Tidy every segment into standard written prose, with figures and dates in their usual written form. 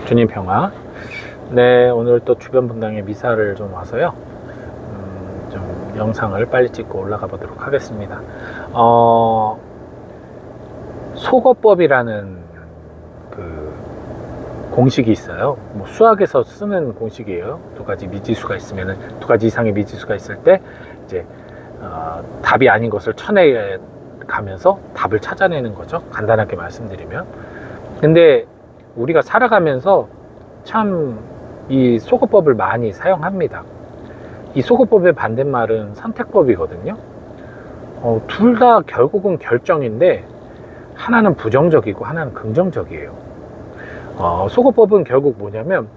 주님 평화. 네, 오늘 또 주변 분당에 미사를 좀 와서요. 좀 영상을 빨리 찍고 올라가 보도록 하겠습니다. 속어법이라는 그 공식이 있어요. 뭐 수학에서 쓰는 공식이에요. 두 가지 미지수가 있으면은, 두 가지 이상의 미지수가 있을 때 이제 답이 아닌 것을 쳐내 가면서 답을 찾아내는 거죠. 간단하게 말씀드리면. 근데 우리가 살아가면서 참 이 속어법을 많이 사용합니다. 이 속어법의 반대말은 선택법이거든요. 둘 다 결국은 결정인데 하나는 부정적이고 하나는 긍정적이에요. 속어법은 결국 뭐냐면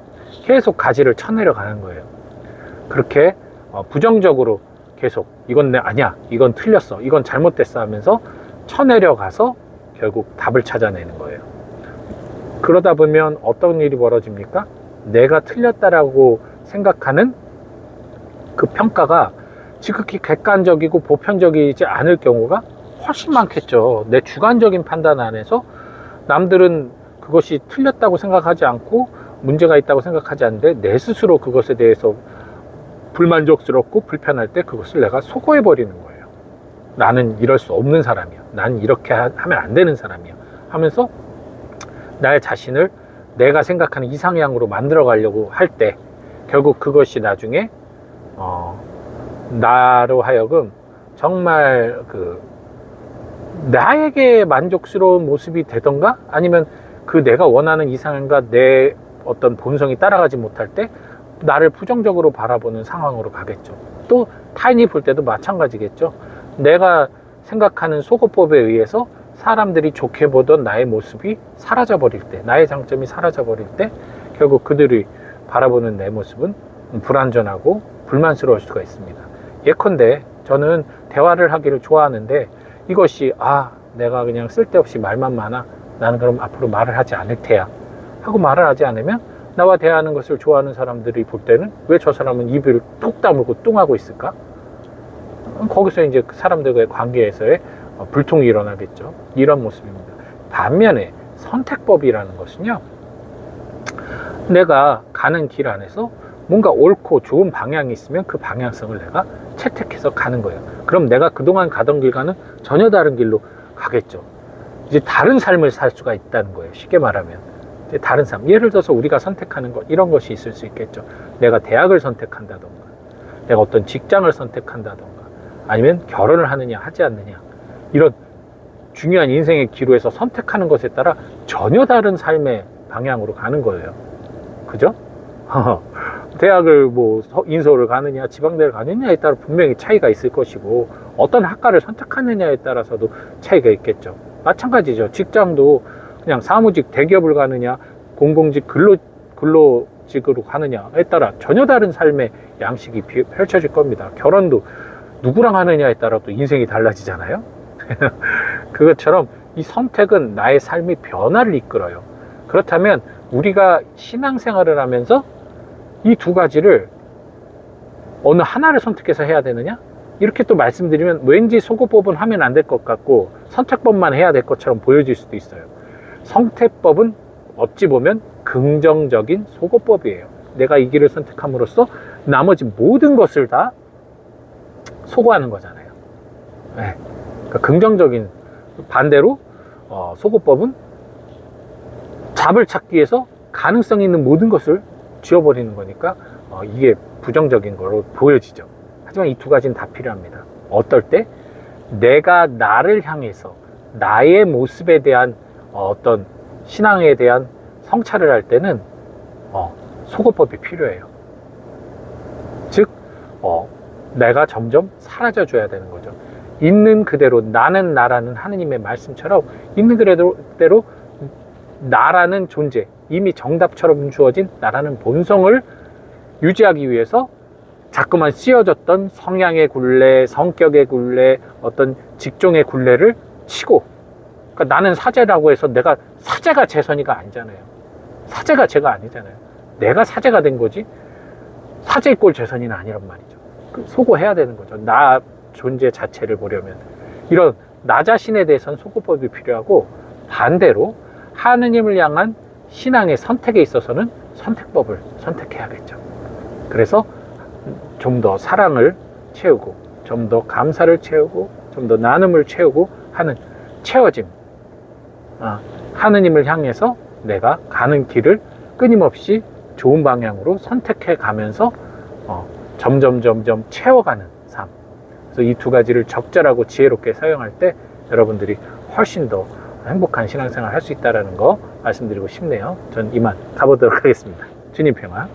계속 가지를 쳐내려 가는 거예요. 그렇게 부정적으로 계속 이건 아니야, 이건 틀렸어, 이건 잘못됐어 하면서 쳐내려 가서 결국 답을 찾아내는 거예요. 그러다 보면 어떤 일이 벌어집니까? 내가 틀렸다라고 생각하는 그 평가가 지극히 객관적이고 보편적이지 않을 경우가 훨씬 많겠죠. 내 주관적인 판단 안에서 남들은 그것이 틀렸다고 생각하지 않고 문제가 있다고 생각하지 않는데 내 스스로 그것에 대해서 불만족스럽고 불편할 때 그것을 내가 속어해 버리는 거예요. 나는 이럴 수 없는 사람이야, 난 이렇게 하면 안 되는 사람이야 하면서 나의 자신을 내가 생각하는 이상향으로 만들어 가려고 할 때 결국 그것이 나중에 나로 하여금 정말 나에게 만족스러운 모습이 되던가 아니면 그 내가 원하는 이상향과 내 어떤 본성이 따라가지 못할 때 나를 부정적으로 바라보는 상황으로 가겠죠. 또 타인이 볼 때도 마찬가지겠죠. 내가 생각하는 속어법에 의해서 사람들이 좋게 보던 나의 모습이 사라져 버릴 때, 나의 장점이 사라져 버릴 때 결국 그들이 바라보는 내 모습은 불완전하고 불만스러울 수가 있습니다. 예컨대 저는 대화를 하기를 좋아하는데 이것이 내가 그냥 쓸데없이 말만 많아, 나는 그럼 앞으로 말을 하지 않을 테야 하고 말을 하지 않으면 나와 대화하는 것을 좋아하는 사람들이 볼 때는 왜 저 사람은 입을 톡 다물고 뚱하고 있을까? 거기서 이제 사람들과의 관계에서의 불통이 일어나겠죠. 이런 모습입니다. 반면에 선택법이라는 것은요, 내가 가는 길 안에서 뭔가 옳고 좋은 방향이 있으면 그 방향성을 내가 채택해서 가는 거예요. 그럼 내가 그동안 가던 길과는 전혀 다른 길로 가겠죠. 이제 다른 삶을 살 수가 있다는 거예요. 쉽게 말하면 이제 다른 삶, 예를 들어서 우리가 선택하는 것, 이런 것이 있을 수 있겠죠. 내가 대학을 선택한다던가, 내가 어떤 직장을 선택한다던가, 아니면 결혼을 하느냐 하지 않느냐, 이런 중요한 인생의 기로에서 선택하는 것에 따라 전혀 다른 삶의 방향으로 가는 거예요. 그죠? 대학을 인서울을 가느냐 지방대를 가느냐에 따라 분명히 차이가 있을 것이고, 어떤 학과를 선택하느냐에 따라서도 차이가 있겠죠. 마찬가지죠. 직장도 그냥 사무직 대기업을 가느냐 공공직 근로직으로 가느냐에 따라 전혀 다른 삶의 양식이 펼쳐질 겁니다. 결혼도 누구랑 하느냐에 따라 또 인생이 달라지잖아요. 그것처럼 이 선택은 나의 삶의 변화를 이끌어요. 그렇다면 우리가 신앙생활을 하면서 이 두 가지를 어느 하나를 선택해서 해야 되느냐? 이렇게 또 말씀드리면 왠지 속어법은 하면 안 될 것 같고 선택법만 해야 될 것처럼 보여질 수도 있어요. 선택법은 어찌 보면 긍정적인 속어법이에요. 내가 이 길을 선택함으로써 나머지 모든 것을 다 소거하는 거잖아요. 네. 그러니까 긍정적인, 반대로 속어법은 답을 찾기 위해서 가능성 있는 모든 것을 지워버리는 거니까 이게 부정적인 거로 보여지죠. 하지만 이 두 가지는 다 필요합니다. 어떨 때 내가 나를 향해서 나의 모습에 대한 어떤 신앙에 대한 성찰을 할 때는 속어법이 필요해요. 즉 내가 점점 사라져 줘야 되는 거죠. 있는 그대로, 나는 나라는 하느님의 말씀처럼 있는 그대로 나라는 존재, 이미 정답처럼 주어진 나라는 본성을 유지하기 위해서 자꾸만 씌워졌던 성향의 굴레, 성격의 굴레, 어떤 직종의 굴레를 치고, 그러니까 나는 사제라고 해서 내가 사제가 제 선의가 아니잖아요. 사제가 제가 아니잖아요. 내가 사제가 된 거지 사제 꼴 제 선의는 아니란 말이죠. 소거해야 되는 거죠. 나 존재 자체를 보려면 이런 나 자신에 대해서는 속어법이 필요하고, 반대로 하느님을 향한 신앙의 선택에 있어서는 선택법을 선택해야겠죠. 그래서 좀 더 사랑을 채우고, 좀 더 감사를 채우고, 좀 더 나눔을 채우고 하는 채워짐, 하느님을 향해서 내가 가는 길을 끊임없이 좋은 방향으로 선택해 가면서 점점 채워가는 삶. 그래서 이 두 가지를 적절하고 지혜롭게 사용할 때 여러분들이 훨씬 더 행복한 신앙생활 할 수 있다는 거 말씀드리고 싶네요. 전 이만 가보도록 하겠습니다. 주님 평화.